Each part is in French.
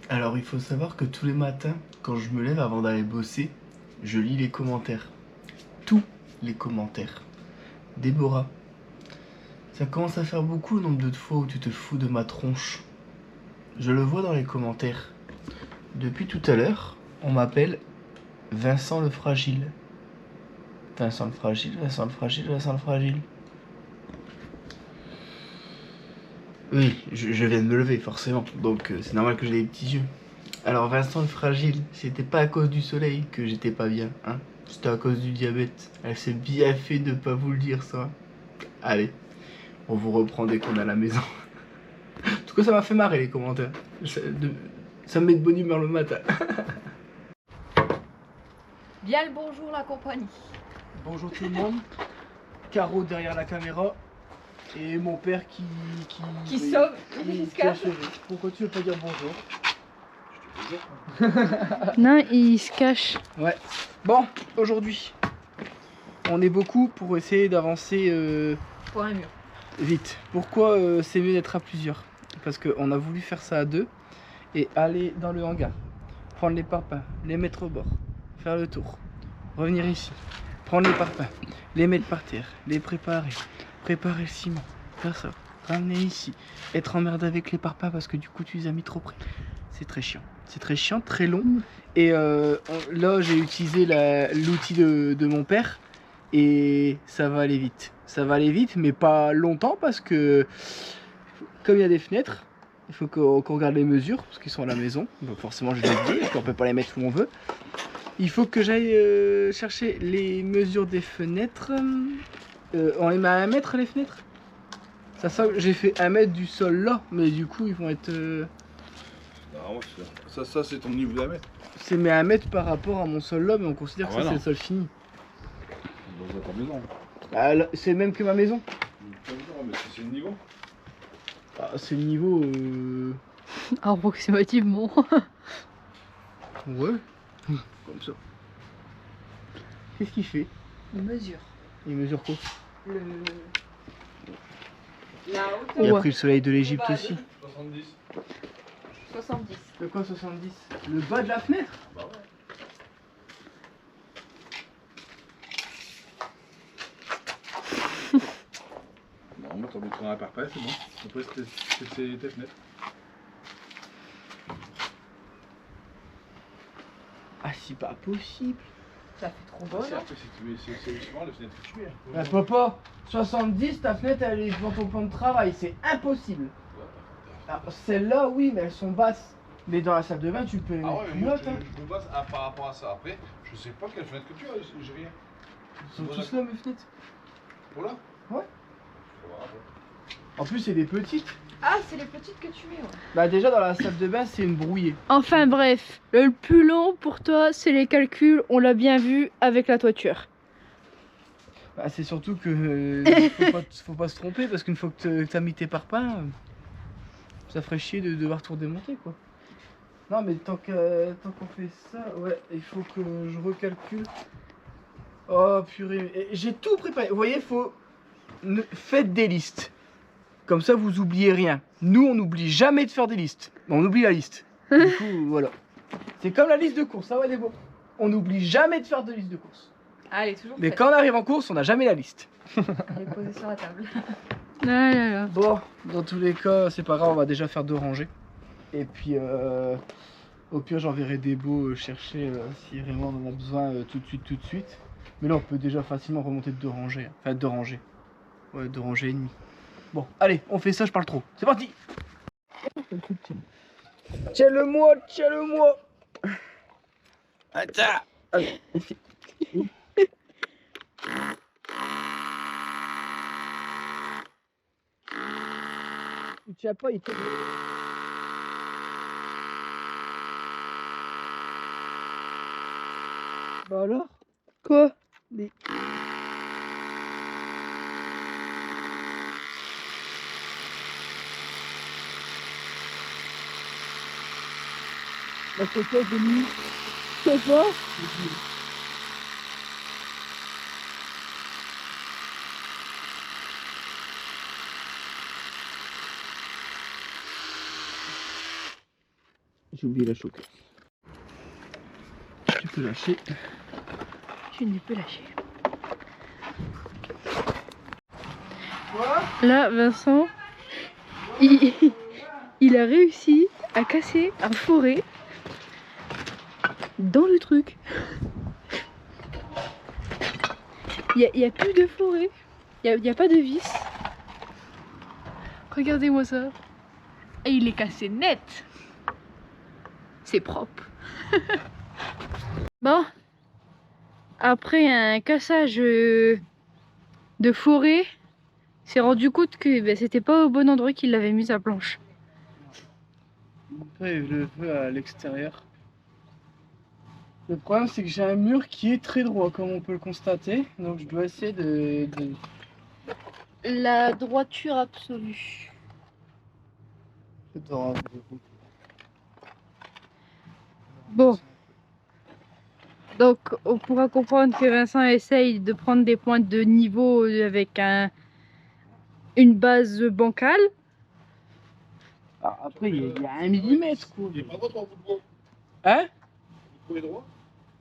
Alors, il faut savoir que tous les matins, quand je me lève avant d'aller bosser, je lis les commentaires. Tous les commentaires. Déborah, ça commence à faire beaucoup le nombre de fois où tu te fous de ma tronche. Je le vois dans les commentaires. Depuis tout à l'heure, on m'appelle Vincent le Fragile. Vincent le Fragile, Vincent le Fragile, Vincent le Fragile. Oui, je viens de me lever, forcément. Donc c'est normal que j'ai des petits yeux. Alors Vincent le Fragile, c'était pas à cause du soleil que j'étais pas bien, hein. C'était à cause du diabète. Elle s'est bien fait de pas vous le dire, ça. Allez, on vous reprend dès qu'on est à la maison. En tout cas, ça m'a fait marrer les commentaires. Ça me met de bonne humeur le matin. Bien le bonjour la compagnie. Bonjour tout le monde. Caro derrière la caméra. Et mon père Qui sauve, qui se cache. Pourquoi tu veux pas dire bonjour? Non, il se cache. Ouais. Bon, aujourd'hui, on est beaucoup pour essayer d'avancer Pour un mur. vite. Pourquoi c'est mieux d'être à plusieurs? Parce qu'on a voulu faire ça à deux et aller dans le hangar, prendre les parpaings, les mettre au bord, faire le tour, revenir ici, prendre les parpaings, les mettre par terre, les préparer, préparer le ciment, faire ça, ramener ici, être emmerdé avec les parpaings parce que du coup tu les as mis trop près. C'est très chiant. C'est très chiant, très long. Et là, j'ai utilisé l'outil de mon père et ça va aller vite. Ça va aller vite, mais pas longtemps parce que comme il y a des fenêtres, il faut qu'on regarde les mesures parce qu'ils sont à la maison. Donc forcément, je vais le dire qu'on peut pas les mettre où on veut. Il faut que j'aille chercher les mesures des fenêtres. On les met à 1 mètre les fenêtres. Ça, j'ai fait 1 mètre du sol là, mais du coup, ils vont être. Non, ça c'est ton niveau d'un mètre. C'est mis à 1 mètre par rapport à mon sol là, mais on considère que Ah ouais, ça c'est non. le sol fini. Dans ta maison. C'est le même que ma maison. Mais c'est le niveau. Ah, c'est le niveau. Approximativement. Ouais. Comme ça. Qu'est-ce qu'il fait? Il mesure. Il mesure quoi? La Il hauteur. a pris le soleil de l'Égypte aussi. 70. 70. De quoi 70? Le bas de la fenêtre? Bah ouais. Non, moi t'en mettras un parpaing, c'est bon. Après c'est tes fenêtres. Ah, c'est pas possible. Ça fait trop beau. C'est après c'est souvent les fenêtres que tu mets. Bah, papa, 70, ta fenêtre elle est devant ton plan de travail, c'est impossible. Ah, celles-là, oui, mais elles sont basses. Mais dans la salle de bain, tu peux les Ah mettre ouais, mais plus moi hautes, hein. je me base par rapport à ça. Après, je sais pas quelle fenêtre que tu as, j'ai rien. Ils sont tous là, mes fenêtres. Voilà. Ouais. Je vais voir après. En plus, c'est des petites. Ah, c'est les petites que tu mets, ouais. Bah, déjà, dans la salle de bain, c'est une brouillée. Enfin bref, le plus long pour toi, c'est les calculs, on l'a bien vu avec la toiture. Bah, c'est surtout que faut pas se tromper parce qu'une fois que t'as mis tes parpaings, ça ferait chier de devoir tout redémonter quoi. Non mais tant qu'on fait ça, ouais, il faut que je recalcule. Oh purée, j'ai tout préparé. Vous voyez, faites des listes. Comme ça vous oubliez rien. Nous on n'oublie jamais de faire des listes. On oublie la liste. Du coup voilà. C'est comme la liste de courses, ça va les beaux. On n'oublie jamais de faire de liste de courses. Ah, elle est toujours Mais prête. quand on arrive en course, on n'a jamais la liste. Elle est posée sur la table. Ah là là. Bon, dans tous les cas, c'est pas grave, on va déjà faire 2 rangées. Et puis, au pire, j'enverrai des beaux chercher si vraiment on en a besoin tout de suite. Mais là, on peut déjà facilement remonter de 2 rangées. Enfin, 2 rangées. Ouais, 2 rangées et demie. Bon, allez, on fait ça, je parle trop. C'est parti! Tiens-le-moi, tiens-le-moi! Attends! Allez. Il tient pas, il tient. Bah alors? Quoi? Mais... Bah c'est quoi, Denis? C'est quoi? J'ai oublié la choquette. Tu peux lâcher. Tu ne peux lâcher. Là, Vincent, il a réussi à casser un fourré dans le truc. Il n'y a plus de fourré. Il n'y a pas de vis. Regardez-moi ça. Et il est cassé net. C'est propre. Bon. Après un cassage de fourré, s'est rendu compte que ben, c'était pas au bon endroit qu'il avait mis sa planche. Après, je le veux à l'extérieur. Le problème, c'est que j'ai un mur qui est très droit, comme on peut le constater. Donc, je dois essayer de... La droiture absolue. Bon. Donc, on pourra comprendre que Vincent essaye de prendre des pointes de niveau avec une base bancale. Ah, après, il y a 1 millimètre, quoi. Il est pas droit ton bout de bois. Hein? Il est droit.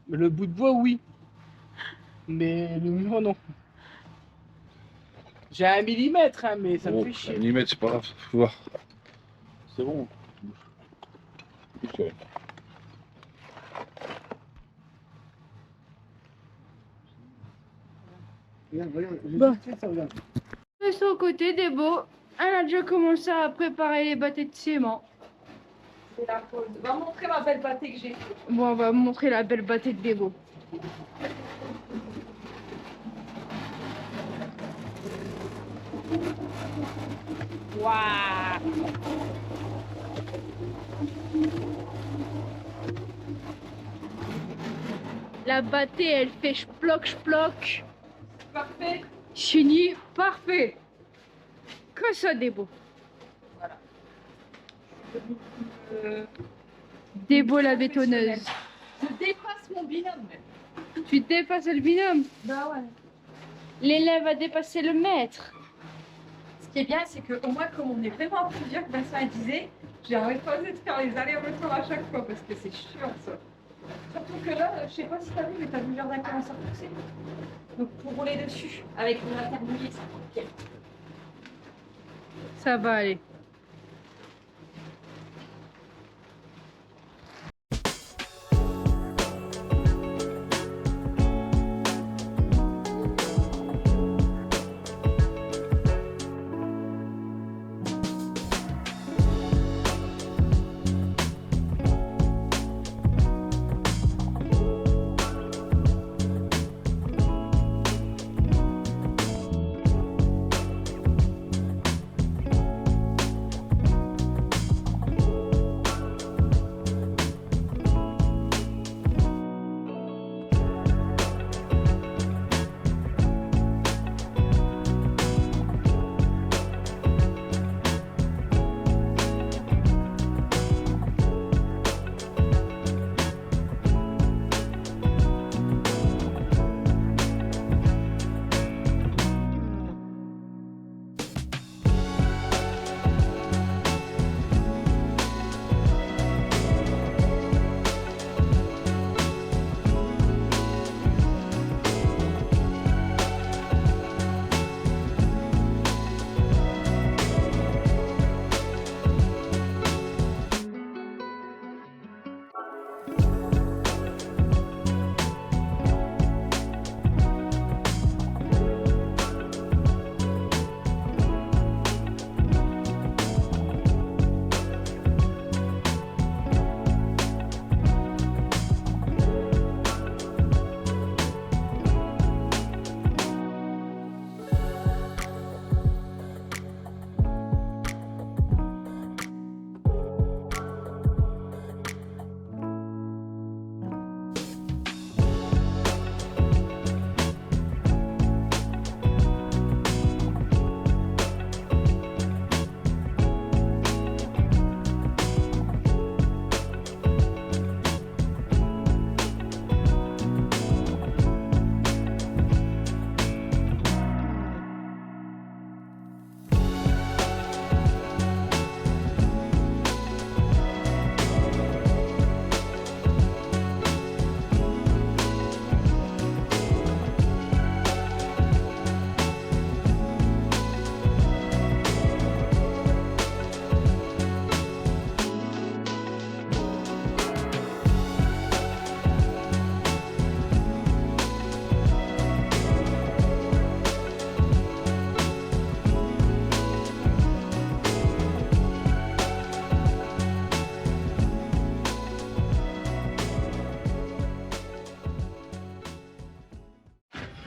Le bout de bois, oui. Mais le mur, non. J'ai 1 millimètre, hein, mais ça me fait chier. Millimètre, c'est pas grave, faut voir. C'est bon. Ok. Regarde, j'ai Bon. juste fait ça, regarde. De son côté, Débo, elle a déjà commencé à préparer les bâtés de ciment. C'est la pause. Va montrer ma belle pâtée que j'ai. Bon, on va vous montrer la belle bâtée de Débo. Waouh! La bâtée, elle fait j'ploc. Parfait. Chenille, parfait. Que ça, Débo. Débo la bétonneuse. Je dépasse mon binôme. Même. Tu dépasses le binôme. Bah ouais. L'élève a dépassé le maître. Ce qui est bien, c'est qu'au moins, comme on est vraiment plusieurs, que Vincent disait, j'aurais pas osé de faire les allers-retours à chaque fois parce que c'est chiant ça. Surtout que là, je sais pas si t'as vu, mais t'as vu le jardin commence à pousser. Donc pour rouler dessus, avec une terre mouillée, ça va bien. Ça va aller.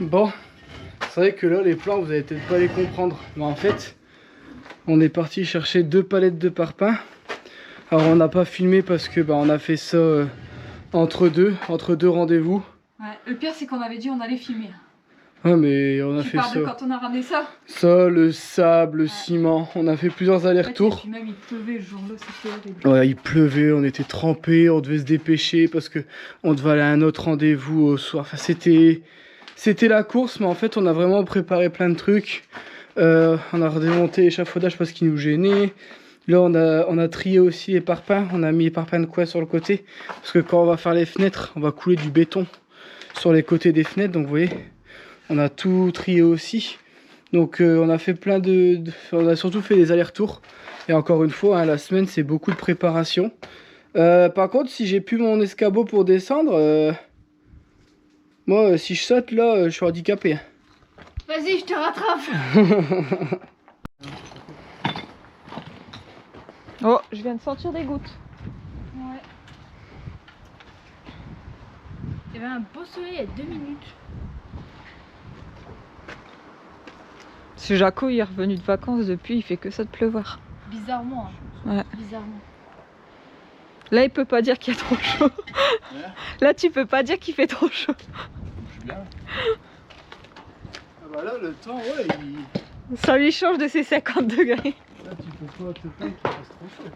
Bon, c'est vrai que là les plans vous allez peut-être pas les comprendre, mais en fait on est parti chercher 2 palettes de parpaing. Alors on n'a pas filmé parce que on a fait ça entre deux rendez-vous. Ouais, le pire c'est qu'on avait dit on allait filmer. Ouais, mais on a Tu fait parles ça. de quand on a ramené ça? Ça, le sable, le ciment, on a fait plusieurs allers-retours. Et puis même il pleuvait le jour-là, c'était horrible. Ouais, il pleuvait, on était trempés, on devait se dépêcher parce que on devait aller à un autre rendez-vous au soir. Enfin, c'était la course, mais en fait, on a vraiment préparé plein de trucs. On a redémonté l'échafaudage parce qu'il nous gênait. Là, on a trié aussi les parpaings. On a mis les parpaings de coin sur le côté parce que quand on va faire les fenêtres, on va couler du béton sur les côtés des fenêtres. Donc, vous voyez, on a tout trié aussi. Donc, on a fait on a surtout fait des allers-retours. Et encore une fois, hein, la semaine, c'est beaucoup de préparation. Par contre, si j'ai plus mon escabeau pour descendre, moi, si je saute là, je suis handicapé. Vas-y, je te rattrape. Oh, je viens de sentir des gouttes. Ouais. Il y avait un beau soleil il y a 2 minutes. Ce Jaco, il est revenu de vacances depuis, il fait que ça de pleuvoir. Bizarrement. Hein. Ouais. Bizarrement. Là, il peut pas dire qu'il y a trop chaud. Ouais. Là, tu peux pas dire qu'il fait trop chaud. Je suis bien. Ah bah là, le temps, ouais, Ça lui change de ses 50 degrés. là, tu peux pas te plaindre qu'il fasse trop chaud.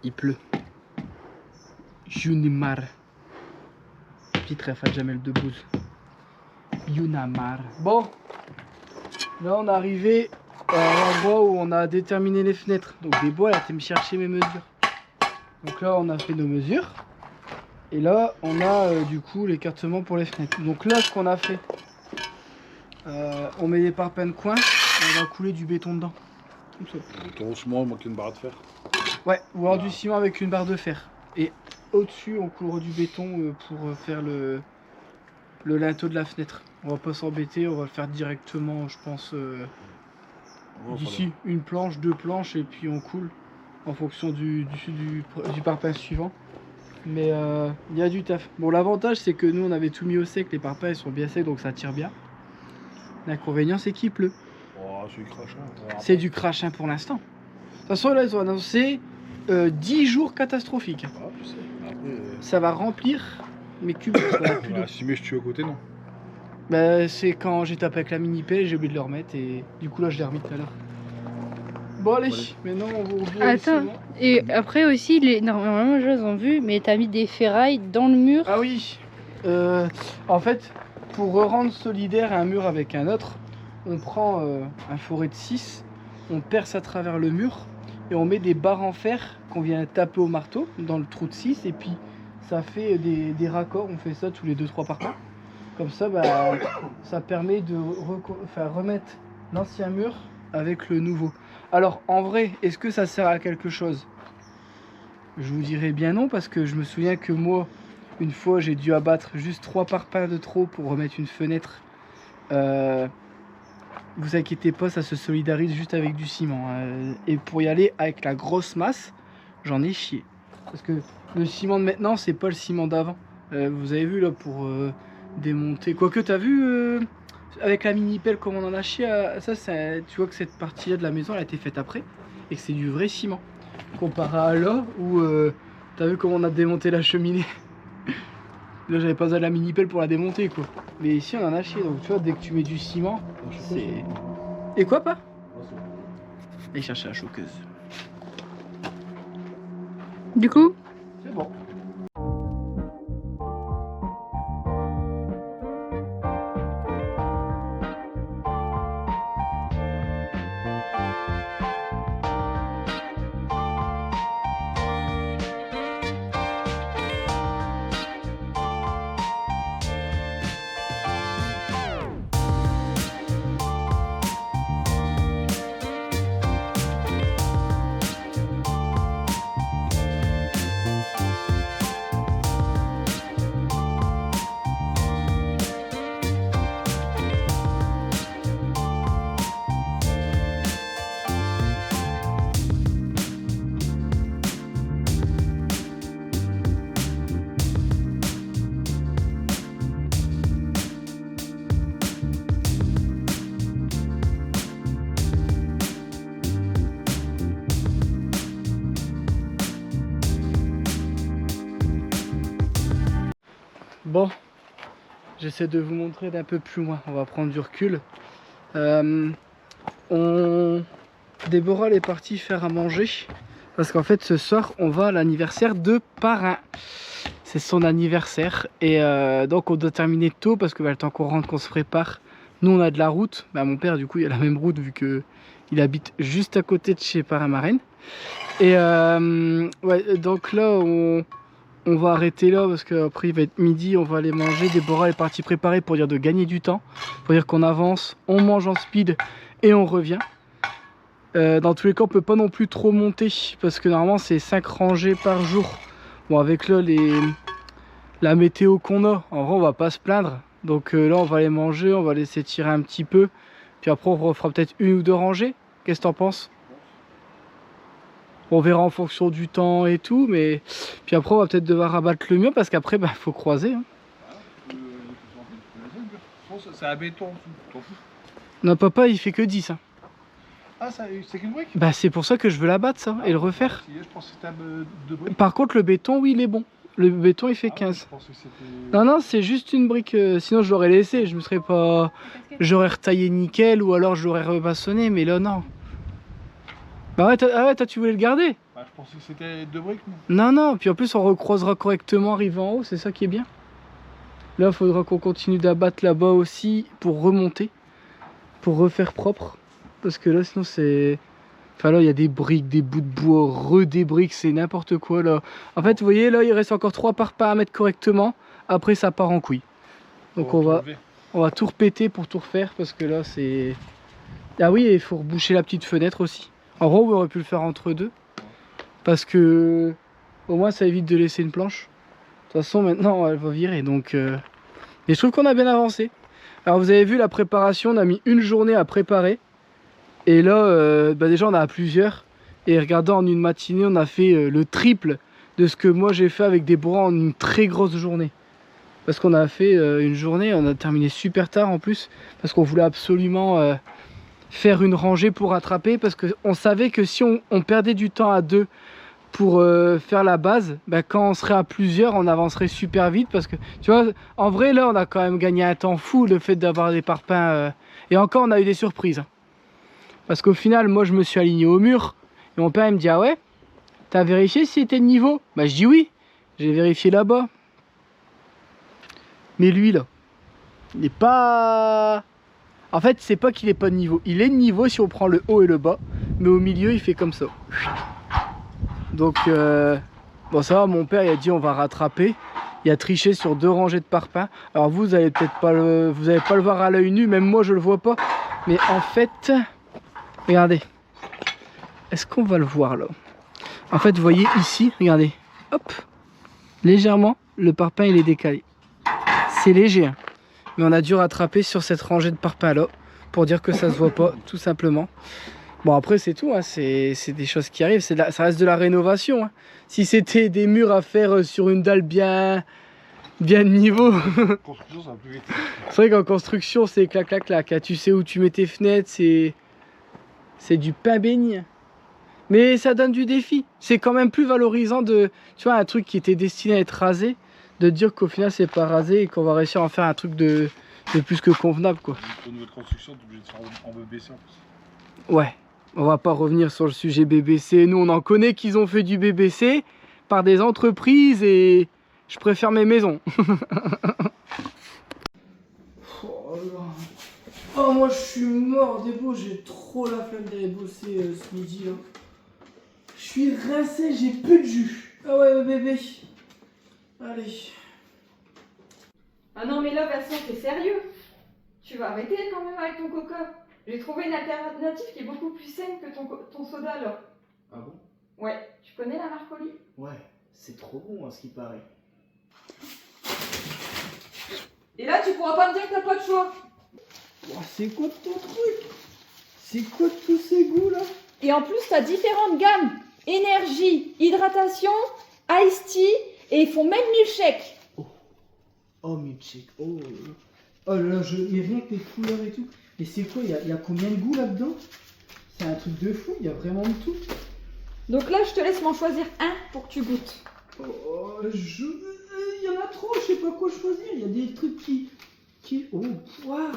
Il pleut. Junimar. Petite ref à Jamel Debbouze. Yunamar. Bon. Là on est arrivé à l'endroit où on a déterminé les fenêtres. Donc des bois, elle a été me chercher mes mesures. Donc là on a fait nos mesures. Et là on a du coup l'écartement pour les fenêtres. Donc là ce qu'on a fait, on met des parpaings de coin et on va couler du béton dedans. Comme ça. Ton ciment, il manque une barre de fer. Ouais, ou alors du ciment avec une barre de fer. Et au-dessus on coulera du béton pour faire le linteau de la fenêtre. On va pas s'embêter, on va le faire directement je pense d'ici une planche, 2 planches et puis on coule en fonction du parpaing suivant. Mais il y a du taf. Bon, l'avantage c'est que nous on avait tout mis au sec, les parpaings ils sont bien secs donc ça tire bien. L'inconvénient c'est qu'il pleut. Oh, c'est du crachin. C'est du crachin pour l'instant. De toute façon là ils ont annoncé 10 jours catastrophiques. Ah, tu sais. Après, Ça va remplir mes cubes. Ça va plus d'eau. si mais je tue à côté, non. Bah, c'est quand j'ai tapé avec la mini pelle, j'ai oublié de le remettre et du coup là je l'ai remis tout à l'heure. Bon allez, maintenant on va ouvrir. Attends, et après aussi, normalement les gens ont vu, mais t'as mis des ferrailles dans le mur. Ah oui. En fait, pour rendre solidaire un mur avec un autre, on prend un forêt de 6, on perce à travers le mur et on met des barres en fer qu'on vient taper au marteau dans le trou de 6 et puis ça fait des raccords, on fait ça tous les 2-3 par an. Comme ça, bah, ça permet de remettre l'ancien mur avec le nouveau. Alors en vrai, est-ce que ça sert à quelque chose? Je vous dirais bien non, parce que je me souviens que moi, une fois, j'ai dû abattre juste 3 parpaings de trop pour remettre une fenêtre. Vous inquiétez pas, ça se solidarise juste avec du ciment. Et pour y aller avec la grosse masse, j'en ai chié. Parce que le ciment de maintenant, c'est pas le ciment d'avant. Vous avez vu là pour démonter. Quoique, t'as vu avec la mini pelle comme on en a chié. Ça, tu vois que cette partie-là de la maison, elle a été faite après. Et que c'est du vrai ciment. Comparé à là où t'as vu comment on a démonté la cheminée. Là j'avais pas besoin de la mini pelle pour la démonter quoi. Mais ici on en a chié, donc tu vois dès que tu mets du ciment, c'est... Et quoi pas? Allez chercher la choqueuse. Du coup, C'est bon. Bon, j'essaie de vous montrer d'un peu plus loin, on va prendre du recul. Déborah elle est partie faire à manger parce qu'en fait ce soir on va à l'anniversaire de parrain. C'est son anniversaire et donc on doit terminer tôt parce que le temps qu'on rentre, qu'on se prépare. Nous on a de la route, mon père du coup il a la même route vu que il habite juste à côté de chez Parrain Marraine. Et ouais, donc là on va arrêter là parce qu'après il va être midi, on va aller manger. Déborah est partie préparer pour dire de gagner du temps, pour dire qu'on avance, on mange en speed et on revient. Dans tous les cas on peut pas non plus trop monter parce que normalement c'est 5 rangées par jour. Bon avec là la météo qu'on a, en vrai on va pas se plaindre. Donc là on va aller manger, on va laisser tirer un petit peu. Puis après on refera peut-être 1 ou 2 rangées. Qu'est-ce que t'en penses? On verra en fonction du temps et tout, mais puis après on va peut-être devoir rabattre le mur parce qu'après il faut croiser. Hein. C'est un béton, t'en fous. Non papa il fait que 10 hein. Ah, c'est qu'une brique? Bah c'est pour ça que je veux l'abattre ça et le refaire. Je pense que c'était deux briques. Par contre le béton oui il est bon. Le béton il fait 15. Je pense que c'était... Non non c'est juste une brique, sinon je l'aurais laissé, je me serais pas... J'aurais retaillé nickel ou alors je l'aurais rebassonné mais là non. Bah ouais, toi tu voulais le garder? Bah Ah, je pensais que c'était 2 briques, moi. Non, non, puis en plus on recroisera correctement arrivé en haut, c'est ça qui est bien. Là, il faudra qu'on continue d'abattre là-bas aussi pour remonter, pour refaire propre. Parce que là, sinon c'est... Enfin là, il y a des briques, des bouts de bois, des briques, c'est n'importe quoi là. En fait, vous voyez, là, il reste encore 3 parpaings à mettre correctement. Après, ça part en couille. Donc on va tout repéter pour tout refaire parce que là, c'est... Ah oui, et il faut reboucher la petite fenêtre aussi. En gros, on aurait pu le faire entre deux. Parce que au moins, ça évite de laisser une planche. De toute façon, maintenant, elle va virer. Donc, et je trouve qu'on a bien avancé. Alors, vous avez vu la préparation, on a mis une journée à préparer. Et là, déjà, on a plusieurs. Et regardez, en une matinée, on a fait le triple de ce que moi j'ai fait avec des bois en une très grosse journée. Parce qu'on a fait une journée, on a terminé super tard en plus. Parce qu'on voulait absolument faire une rangée pour rattraper. Parce qu'on savait que si on perdait du temps à deux pour faire la base, bah, quand on serait à plusieurs, on avancerait super vite. Parce que, tu vois, en vrai, là, on a quand même gagné un temps fou, le fait d'avoir des parpaings. Et encore, on a eu des surprises. Hein. Parce qu'au final, moi, je me suis aligné au mur. Et mon père, il me dit, ah ouais, t'as vérifié si c'était de niveau? Bah, je dis oui. J'ai vérifié là-bas. Mais lui, là, il n'est pas... En fait, c'est pas qu'il est pas de niveau. Il est de niveau si on prend le haut et le bas. Mais au milieu, il fait comme ça. Donc, bon, ça va, mon père, il a dit, on va rattraper. Il a triché sur 2 rangées de parpaings. Alors, vous allez peut-être pas le... Vous allez pas le voir à l'œil nu. Même moi, je le vois pas. Mais en fait... Regardez. Est-ce qu'on va le voir, là? En fait, vous voyez ici, regardez. Hop. Légèrement, le parpaing, il est décalé. C'est léger, hein. Mais on a dû rattraper sur cette rangée de parpaings là pour dire que ça se voit pas, tout simplement. Bon, après c'est tout, hein. C'est des choses qui arrivent, ça reste de la rénovation. Hein. Si c'était des murs à faire sur une dalle bien de niveau. Construction, ça va plus vite. C'est vrai qu'en construction c'est clac clac clac. Hein. Tu sais où tu mets tes fenêtres, c'est du pain béni. Mais ça donne du défi. C'est quand même plus valorisant de, tu vois, un truc qui était destiné à être rasé, de dire qu'au final c'est pas rasé et qu'on va réussir à en faire un truc de plus que convenable, quoi. Au niveau de construction, t'es obligé de faire en BBC en plus. Ouais, on va pas revenir sur le sujet BBC. Nous on en connaît qu'ils ont fait du BBC par des entreprises et je préfère mes maisons. Oh, moi je suis mort des beaux, j'ai trop la flemme d'aller bosser ce midi là. Je suis rincé, j'ai plus de jus. Ah ouais bébé. Allez. Ah non mais là Vincent, t'es sérieux? Tu vas arrêter quand même avec ton coca. J'ai trouvé une alternative qui est beaucoup plus saine que ton soda là. Ah bon? Ouais, tu connais la Marcoli? Ouais, c'est trop bon à ce qui paraît. Et là tu pourras pas me dire que t'as pas de choix. Oh, c'est quoi ton truc? C'est quoi tous ces goûts là? Et en plus t'as différentes gammes. Énergie, hydratation, iced tea et ils font même milkshake. Oh milkshake, oh là là, mais rien que les couleurs et tout. Et c'est quoi, il y a combien de goûts là-dedans? C'est un truc de fou, il y a vraiment de tout. Donc là je te laisse m'en choisir un pour que tu goûtes. Oh, il y en a trop, je sais pas quoi choisir. Il y a des trucs qui... Oh, poire,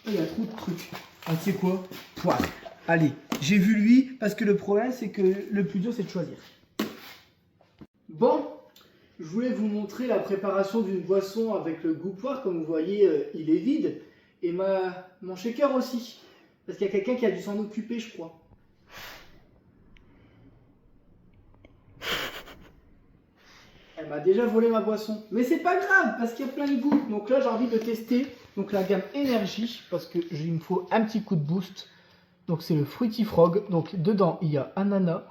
il y a trop de trucs. Ah, tu sais quoi? Poire. Allez, j'ai vu lui, parce que le problème, c'est que le plus dur, c'est de choisir. Bon, je voulais vous montrer la préparation d'une boisson avec le goût poire. Comme vous voyez, il est vide. Et mon shaker aussi. Parce qu'il y a quelqu'un qui a dû s'en occuper, je crois. Elle m'a déjà volé ma boisson. Mais c'est pas grave, parce qu'il y a plein de goûts. Donc là, j'ai envie de tester donc la gamme énergie, parce qu'il me faut un petit coup de boost. Donc c'est le Fruity Frog. Donc dedans, il y a ananas,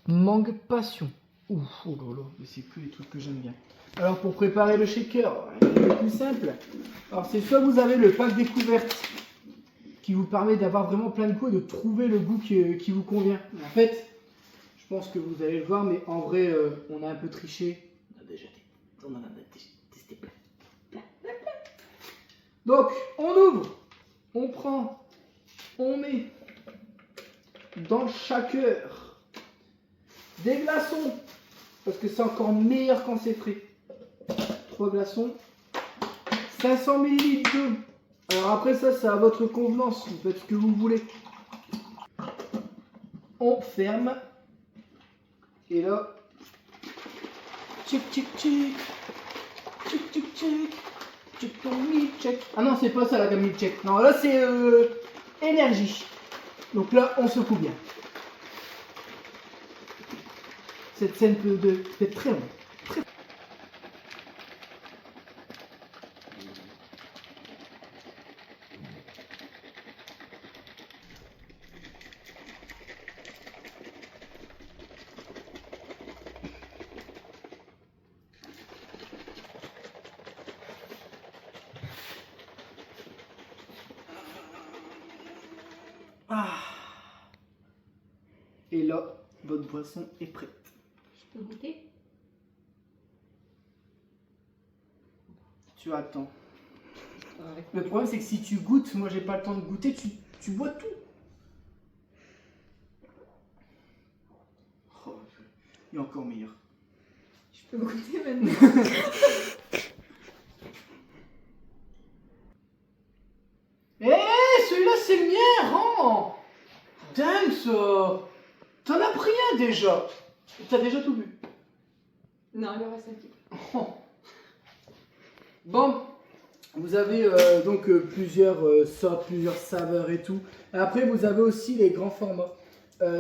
mangue, passion. Ouf, oh là là, mais c'est que les trucs que j'aime bien. Alors pour préparer le shaker, c'est le plus simple. Alors c'est soit vous avez le pack découverte, qui vous permet d'avoir vraiment plein de goûts et de trouver le goût qui vous convient. En fait, je pense que vous allez le voir, mais en vrai, on a un peu triché. On en a testé plein. Donc, on ouvre, on prend, on met dans le shaker des glaçons, parce que c'est encore meilleur quand c'est frais. 3 glaçons, 500 ml d'eau. Alors après ça, c'est à votre convenance, vous faites ce que vous voulez. On ferme Et là, tchic tchic tchic, tchic tchic tchic, tchic ton milkshake. Ah non, c'est pas ça la gamme milkshake. Non, là c'est énergie. Donc là, on secoue bien. Cette scène peut être très longue. Ah. Et là, votre boisson est prête. Je peux goûter? Tu attends. Le problème, c'est que si tu goûtes, moi j'ai pas le temps de goûter, tu bois tout. Oh, il est encore meilleur. Je peux goûter maintenant. Celui-là c'est le mien, rends. Dingue ça. T'en as pris un déjà. T'as déjà tout bu. Non, il en reste un petit. Oh. Bon, vous avez donc plusieurs sortes, plusieurs saveurs et tout. Et après, vous avez aussi les grands formats.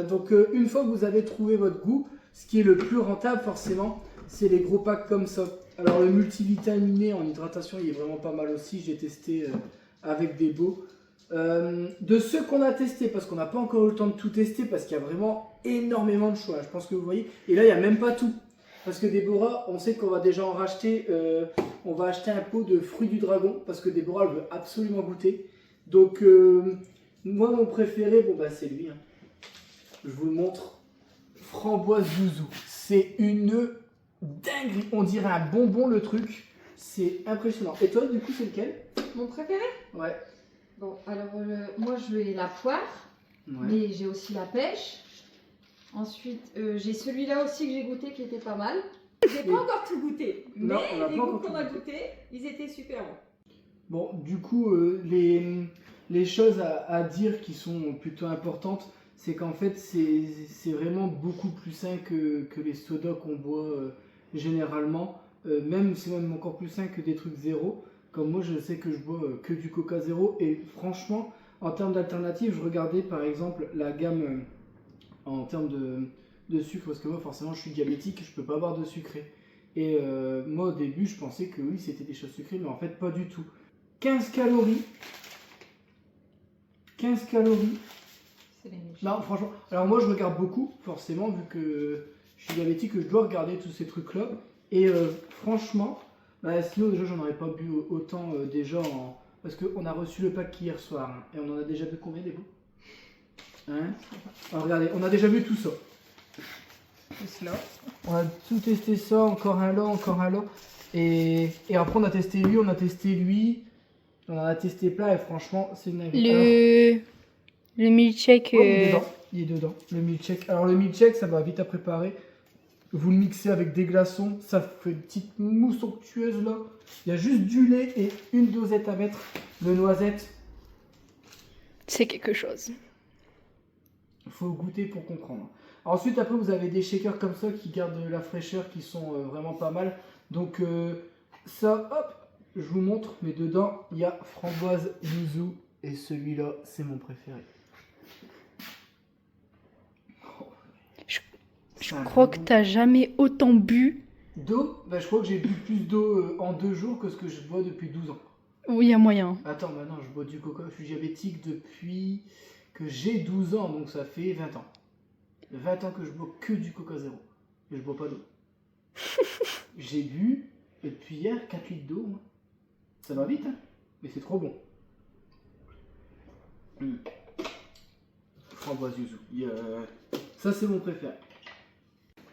Donc, une fois que vous avez trouvé votre goût, ce qui est le plus rentable forcément, c'est les gros packs comme ça. Alors, le multivitaminé en hydratation, il est vraiment pas mal aussi. J'ai testé avec des beaux. De ceux qu'on a testés, parce qu'on n'a pas encore eu le temps de tout tester, parce qu'il y a vraiment énormément de choix. Je pense que vous voyez. Et là, il n'y a même pas tout. Parce que Déborah, on sait qu'on va déjà en racheter, on va acheter un pot de fruits du dragon, parce que Déborah, elle veut absolument goûter. Donc, moi, mon préféré, bon, bah, c'est lui. Hein. Je vous le montre. Framboise Yuzu. C'est une dinguerie. On dirait un bonbon, le truc. C'est impressionnant. Et toi, du coup, c'est lequel? Mon préféré? Ouais. Bon, alors moi je vais la poire, mais j'ai aussi la pêche. Ensuite, j'ai celui-là aussi que j'ai goûté qui était pas mal. J'ai pas encore tout goûté, mais Non, on n'a les pas goûts encore qu'on tout a goûté. goûtés, ils étaient super bons. Bon, du coup, les choses à dire qui sont plutôt importantes, c'est qu'en fait, c'est vraiment beaucoup plus sain que les sodas qu'on boit généralement. C'est même encore plus sain que des trucs zéro. Comme moi, je sais que je bois que du Coca zéro. Et franchement, en termes d'alternatives, je regardais par exemple la gamme en termes de sucre. Parce que moi, forcément, je suis diabétique, je peux pas boire de sucré. Et moi, au début, je pensais que oui, c'était des choses sucrées, mais en fait, pas du tout. 15 calories. 15 calories. C'est les méchants. Non, franchement. Alors moi, je regarde beaucoup, forcément, vu que je suis diabétique, je dois regarder tous ces trucs-là. Et franchement, bah, sinon, déjà, j'en aurais pas bu autant déjà parce qu'on a reçu le pack hier soir. Hein, et on en a déjà bu combien, des fois hein. Alors, regardez, on a déjà vu tout ça. On a tout testé ça, encore un lot, encore un lot. Et après, on a testé lui, on a testé lui. On en a testé plein et franchement, c'est une dinguerie. Le milkshake. Ouais, il est dedans. Il est dedans, le milkshake. Alors, le milkshake, ça va vite à préparer. Vous le mixez avec des glaçons, ça fait une petite mousse onctueuse là. Il y a juste du lait et une dosette à mettre. Le noisette, C'est quelque chose. il faut goûter pour comprendre. Ensuite, après, vous avez des shakers comme ça qui gardent la fraîcheur, qui sont vraiment pas mal. Donc, ça, hop, je vous montre. Mais dedans, il y a framboise yuzu. Et celui-là, c'est mon préféré. Je crois que t'as jamais autant bu. D'eau, bah, je crois que j'ai bu plus d'eau en 2 jours que ce que je bois depuis 12 ans. Oui, il y a moyen. Attends, maintenant je bois du coca. Je suis diabétique depuis que j'ai 12 ans, donc ça fait 20 ans. 20 ans que je bois que du coca zéro. Et je bois pas d'eau. J'ai bu depuis hier 4 litres d'eau. Moi. Ça va vite, hein, mais c'est trop bon. Framboise yuzu. Ça, c'est mon préféré.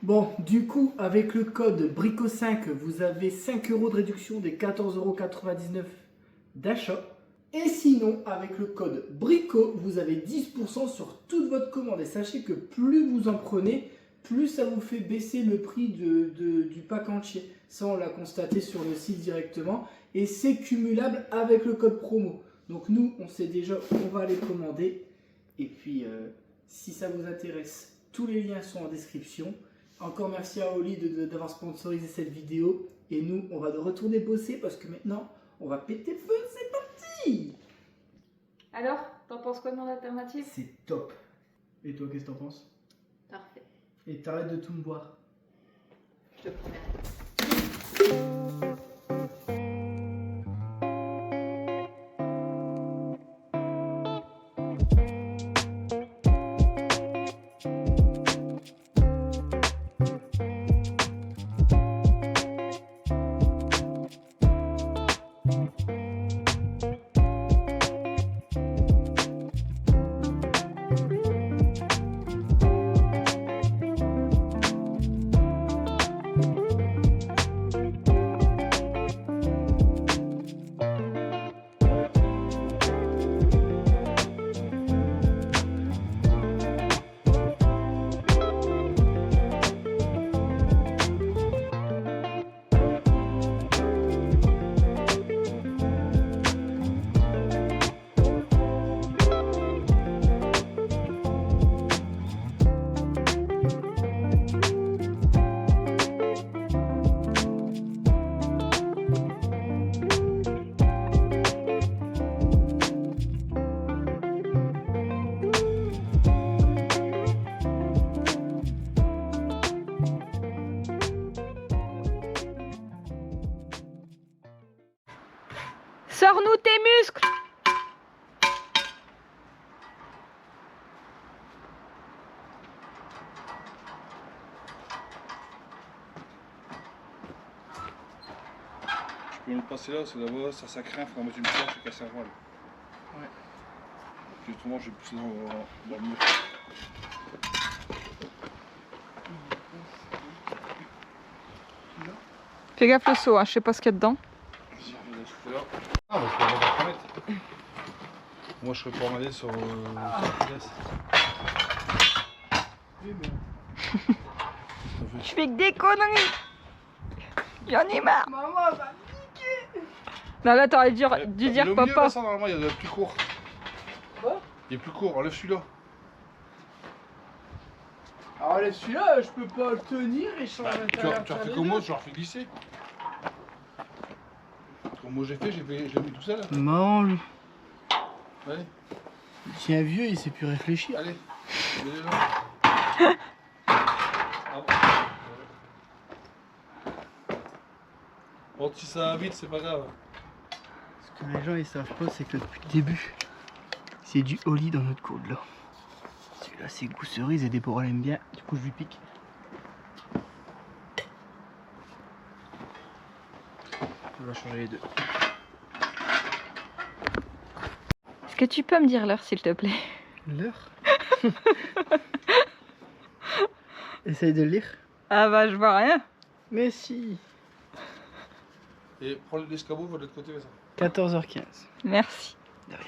Bon, du coup, avec le code BRICO5, vous avez 5 € de réduction des 14,99 € d'achat. Et sinon, avec le code BRICO, vous avez 10% sur toute votre commande. Et sachez que plus vous en prenez, plus ça vous fait baisser le prix du pack entier. Ça, on l'a constaté sur le site directement. Et c'est cumulable avec le code promo. Donc nous, on sait déjà qu'on va les commander. Et puis, si ça vous intéresse, tous les liens sont en description. Encore merci à Oli d'avoir sponsorisé cette vidéo. Et nous, on va retourner bosser parce que maintenant, on va péter le feu. C'est parti! Alors, t'en penses quoi de mon alternative? C'est top. Et toi, qu'est-ce que t'en penses? Parfait. Et t'arrêtes de tout me boire. Je te promets. Sors-nous tes muscles! Tu peux le passer là, parce que là-bas, ça craint, faut en mettre une planche et casser un voile. Ouais. Puis autrement, je vais pousser dans le mur. Fais gaffe le seau, hein, je sais pas ce qu'il y a dedans. Vas-y, on va tout là. Ah, bah, je peux avoir un mètre. Moi, je serais pas emmêlé sur la pièce. Je fais que des conneries! J'en ai marre! Maman va niquer! Non, là, t'aurais dû dire le papa. mieux, Vincent, normalement, il y a le plus court. Quoi? Il est plus court, enlève celui-là. Alors là, celui-là, je peux pas le tenir et je Bah, tu as fait comme moi, je leur fais glisser. Comme moi j'ai fait, je l'ai mis tout seul. Maman, lui. Allez, C'est un vieux, il sait plus réfléchir. allez. Bon, si ça va vite, c'est pas grave. Ce que les gens ils savent pas, c'est que depuis le début, c'est du Oli dans notre coude là. Celui-là, c'est goût cerise et Déborah l'aime bien, du coup je lui pique. On va changer les deux. Est-ce que tu peux me dire l'heure, s'il te plaît? L'heure? Essaye de le lire. Ah bah, je vois rien. Mais si. Et prends l'escabeau, va de l'autre côté, ça. 14h15. Merci. De rien.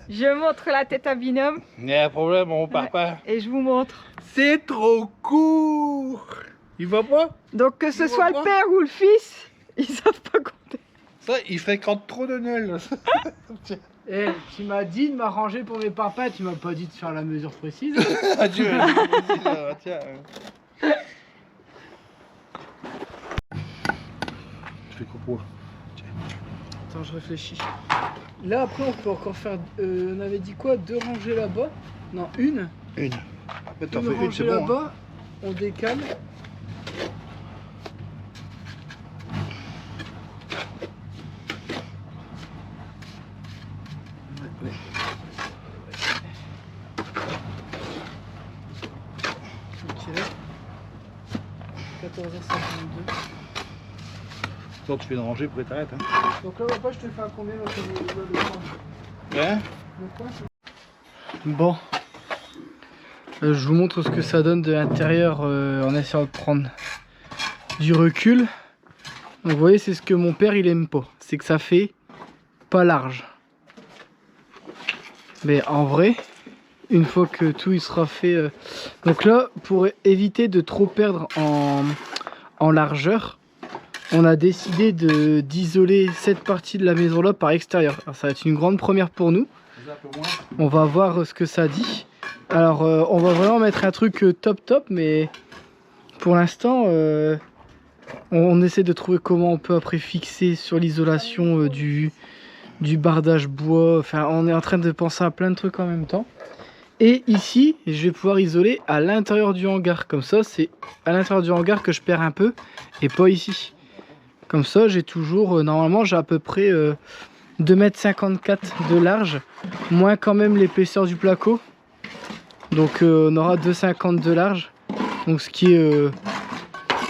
Je montre la tête à binôme Il y a un problème, mon papa. et je vous montre. C'est trop court. Il voit pas? Donc que ce Tu soit vois le pas père ou le fils, ils savent pas compter. Ça, il fréquente trop de nuls. Eh, tu m'as dit de m'arranger pour mes papas, tu m'as pas dit de faire la mesure précise. Adieu. Tiens. Je fais copo. Attends, je réfléchis. Là, après, on peut encore faire. On avait dit quoi? 2 rangées là-bas? Non, une. Une. Après, t'en Une fais une, rangée c'est bon. Hein. là-bas, on décale. quelle heure 14h52. Toi, tu fais une rangée pour que t'arrêtes. Hein. Donc là, papa, je te fais un combien là, le coin Ouais. Le coin, bon. Je vous montre ce que ça donne de l'intérieur en essayant de prendre du recul. Donc vous voyez, c'est ce que mon père il aime pas. C'est que ça fait pas large. Mais en vrai, une fois que tout il sera fait... Donc là, pour éviter de trop perdre en largeur, on a décidé d'isoler cette partie de la maison là par extérieur. Alors ça va être une grande première pour nous. On va voir ce que ça dit. Alors on va vraiment mettre un truc top, mais pour l'instant on essaie de trouver comment on peut après fixer sur l'isolation du bardage bois. Enfin, on est en train de penser à plein de trucs en même temps. Et ici, je vais pouvoir isoler à l'intérieur du hangar. Comme ça, c'est à l'intérieur du hangar que je perds un peu et pas ici. Comme ça, j'ai toujours, normalement, j'ai à peu près 2,54 m de large, moins quand même l'épaisseur du placo. Donc on aura 2,50 m de large. Donc ce qui est...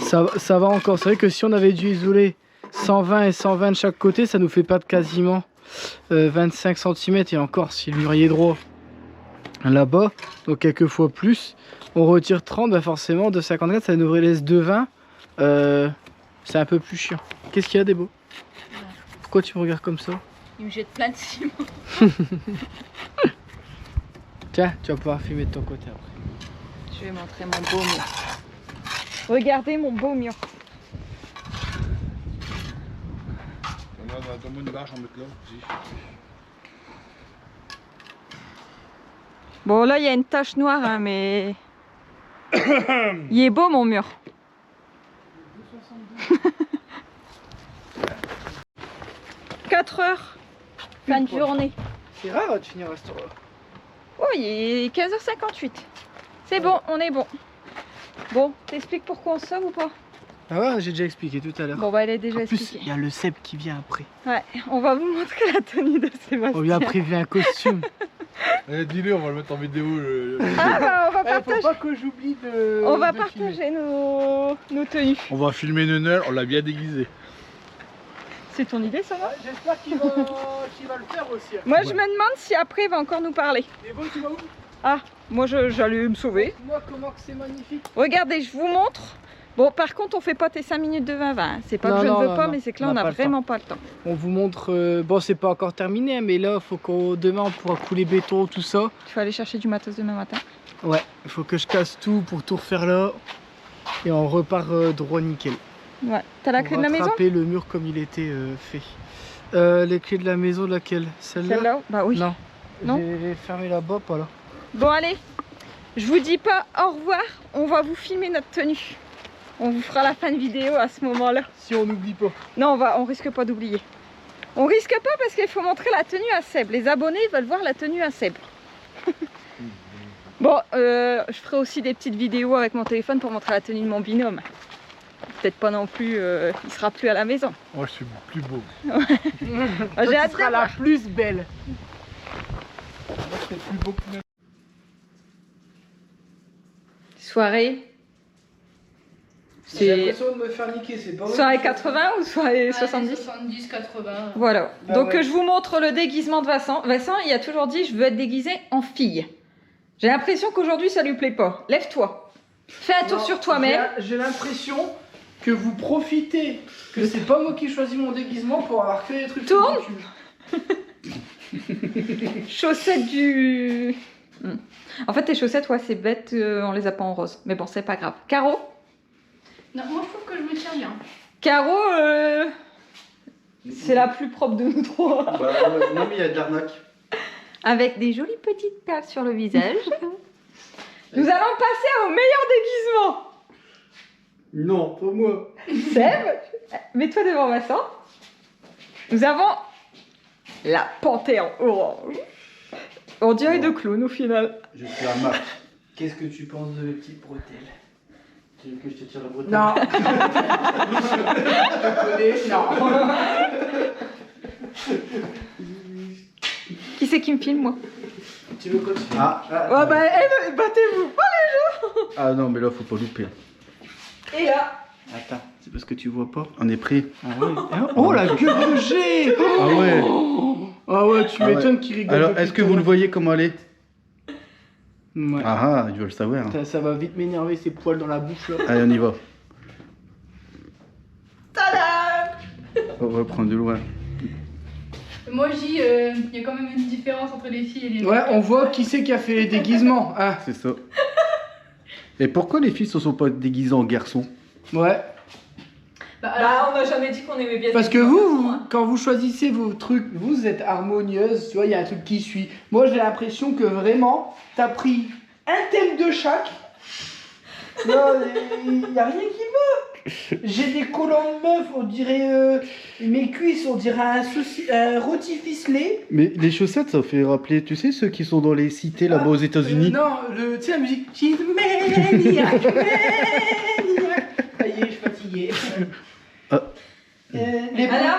ça va encore. C'est vrai que si on avait dû isoler 120 et 120 de chaque côté, ça nous fait pas de quasiment 25 cm. Et encore, si le mur est droit là-bas, donc quelques fois plus, on retire 30, bah forcément 2,54, ça nous laisse 2,20. C'est un peu plus chiant. Qu'est-ce qu'il y a, Débo? Pourquoi tu me regardes comme ça? Il me jette plein de ciment. Tiens, tu vas pouvoir filmer de ton côté après. Je vais montrer mon beau mur. Regardez mon beau mur. Donne-moi une bâche en mettre là aussi. Bon, là, il y a une tache noire, hein, mais... il est beau, mon mur. 4 heures, fin de journée. C'est rare de finir à cette heure-là. Oh, il est 15h58. C'est bon, on est bon. Bon, t'expliques pourquoi on se sauve ou pas? Ah ouais, j'ai déjà expliqué tout à l'heure. Bon, bah, elle est déjà En plus, expliquée. il y a le Seb qui vient après. Ouais, on va vous montrer la tenue de Sébastien. On lui a prévu un costume. Eh, dis-le, on va le mettre en vidéo. Ah bah, on va Faut partager, pas que j'oublie de. on va de partager nos tenues. On va filmer Nenel, on l'a bien déguisé. C'est ton idée, ça va? filmer. J'espère qu'il va le faire aussi. Moi, je me demande si après, il va encore nous parler. Mais bon, tu vas où? Ah, moi, j'allais me sauver. Moi, comment que c'est magnifique. Regardez, je vous montre. Bon, par contre, on fait pas tes 5 minutes de 20-20. C'est pas Non, que je non, ne veux non, pas, non. mais c'est que là, On on n'a a pas le vraiment pas le temps. On vous montre. Bon, c'est pas encore terminé, mais là, faut qu'on demain on pourra couler béton, tout ça. Tu vas aller chercher du matos demain matin. Ouais, il faut que je casse tout pour tout refaire là. Et on repart droit nickel. Ouais. T'as la Pour clé de la maison? rattraper le mur comme il était fait. Les clés de la maison, laquelle? Celle-là? Celle-là? Bah oui. Non. Non. J'ai fermé là-bas, pas là. Bon, allez. Je vous dis pas au revoir. On va vous filmer notre tenue. On vous fera la fin de vidéo à ce moment-là. Si on n'oublie pas. Non, on risque pas d'oublier. On risque pas parce qu'il faut montrer la tenue à Seb. Les abonnés veulent voir la tenue à Seb. Bon, je ferai aussi des petites vidéos avec mon téléphone pour montrer la tenue de mon binôme. Peut-être pas non plus, il sera plus à la maison. Moi, je suis plus beau. J'ai hâte de la voir. plus belle. Moi, je serais plus beau que Nenel. Soirée. J'ai C'est l'impression de me faire niquer, c'est pas vrai. soirée 80 ou soirée 70? 70, 80. Voilà. Bah Donc ouais. je vous montre le déguisement de Vincent. Vincent, il a toujours dit je veux être déguisé en fille. J'ai l'impression qu'aujourd'hui ça lui plaît pas. Lève-toi. Fais un tour Non, sur toi-même. J'ai l'impression que vous profitez que c'est pas moi qui choisis mon déguisement pour avoir que des trucs. Tourne. ridicules. Chaussettes du... En fait tes chaussettes, ouais c'est bête, on les a pas en rose. Mais bon, c'est pas grave. Caro? Non, moi je trouve que je me tiens bien. Caro, c'est la plus propre de nous trois. Bah, non, mais il y a de l'arnaque. Avec des jolies petites perles sur le visage. Nous allons passer au meilleur déguisement. Non, pas moi. Seb, mets-toi devant Vincent. Nous avons la panthère orange. On dirait de clown au final. Je suis un Marc. Qu'est-ce que tu penses de mes petites bretelles? Tu veux que je te tire la bretelle? Non. Je connais, non. Qui c'est qui me filme, moi? Tu veux continuer? Ah, Oh bah, battez-vous pas les gens. Ah non, mais là, faut pas louper. Et là, Attends, c'est parce que tu vois pas. On est pris. Ah ouais. Oh la gueule de G. Ah ouais. Ah ouais, tu Ah ouais. m'étonnes qu'il rigole. Alors, depuis est-ce que tout à vous le l'heure. voyez comment elle est? Ouais. Ah ah, je veux le savoir. Ça va vite m'énerver ces poils dans la bouche là. Allez, on y va. tada! On va prendre de loin. Moi je dis, il y a quand même une différence entre les filles et les Ouais, mecs. on voit qui c'est qui a fait les déguisements. Hein. C'est ça. Et pourquoi les filles ne sont pas déguisées en garçons? Ouais. Bah, alors, Bah, on n'a jamais dit qu'on aimait bien. Parce les que garçons, vous, hein. quand vous choisissez vos trucs, vous êtes harmonieuse, tu vois, il y a un truc qui suit. Moi, j'ai l'impression que vraiment, t'as pris un thème de chaque. Non, il n'y a rien qui va. J'ai des collants de meuf, on dirait mes cuisses, on dirait un rôti ficelé. Mais les chaussettes, ça fait rappeler, tu sais, ceux qui sont dans les cités là-bas aux États-Unis. Non, tu sais la musique. She's maniac, maniac. Ça y est, je suis fatigué. Les Alors,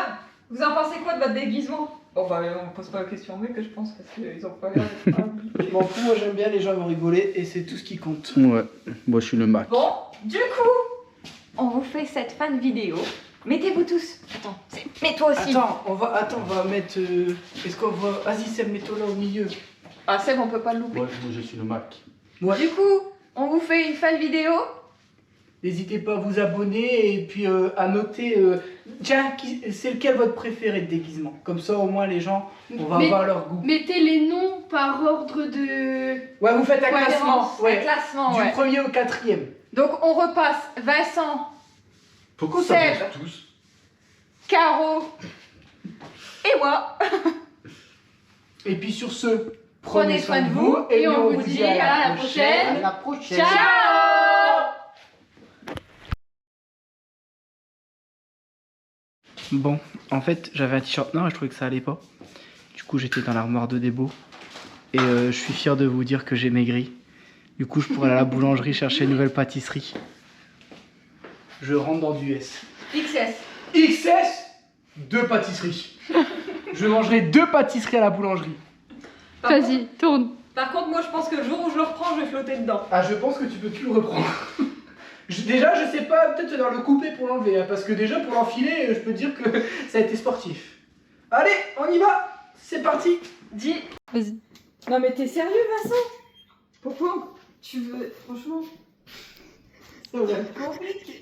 vous en pensez quoi de votre déguisement? Bon, bah, on pose pas la question mais que je pense parce qu'ils ont pas l'air d'être Je m'en fous, moi j'aime bien, les gens vont rigoler et c'est tout ce qui compte. Ouais, moi je suis le Mac. Bon, du coup, on vous fait cette fin de vidéo. Mettez-vous tous. Attends, mets toi aussi. Attends, on va mettre. Est-ce qu'on va. Vas-y, Seb, mets-toi là au milieu. Ah, Seb, on peut pas le louper. Moi je suis le Mac. Ouais. Du coup, on vous fait une fin de vidéo. N'hésitez pas à vous abonner et puis à noter. Tiens, c'est lequel votre préféré de déguisement? Comme ça, au moins, les gens, on va Mais- avoir leur goût. Mettez les noms par ordre de... Ouais, vous faites un Cohérence, classement. un Ouais. classement, Du ouais. premier au quatrième. Donc, on repasse Vincent, Pourquoi ça bouge tous? Caro et moi. Et puis sur ce, Prenez soin de vous et on vous dit à la prochaine. À la prochaine. Ciao! Bon, en fait, j'avais un t-shirt noir et je trouvais que ça allait pas. Du coup, j'étais dans l'armoire de Débo. Et je suis fier de vous dire que j'ai maigri. Du coup, je pourrais aller à la boulangerie chercher une nouvelle pâtisserie. Je rentre dans du S. XS. XS, 2 pâtisseries. Je mangerai 2 pâtisseries à la boulangerie. Vas-y, tourne. Par contre, moi, je pense que le jour où je le reprends, je vais flotter dedans. Ah, je pense que tu peux plus le reprendre. Déjà, je sais pas, peut-être dans le couper pour l'enlever, hein, parce que déjà, pour l'enfiler, je peux dire que ça a été sportif. Allez, on y va. C'est parti. Dis. Vas-y. Non, mais t'es sérieux, Vincent? Pourquoi tu veux. Franchement. Ça va être compliqué.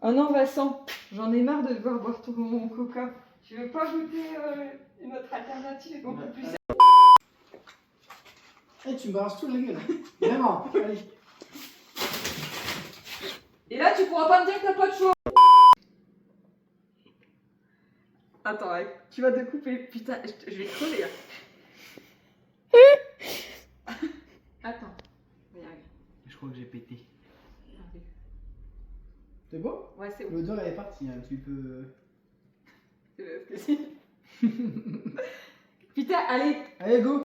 Oh non, Vincent, j'en ai marre de devoir boire tout mon coca. Tu veux pas goûter une autre alternative beaucoup plus simple? Eh, tu me balances tout la gueule. Vraiment. Allez. Et là, tu pourras pas me dire que t'as pas de choix. Attends, ouais, tu vas te couper. Putain, je vais crever là. Attends. Regarde. Je crois que j'ai pété. C'est bon? Ouais, c'est bon. L'odeur elle est partie, hein. Tu peux. C'est le plaisir. Putain, allez. Allez, go.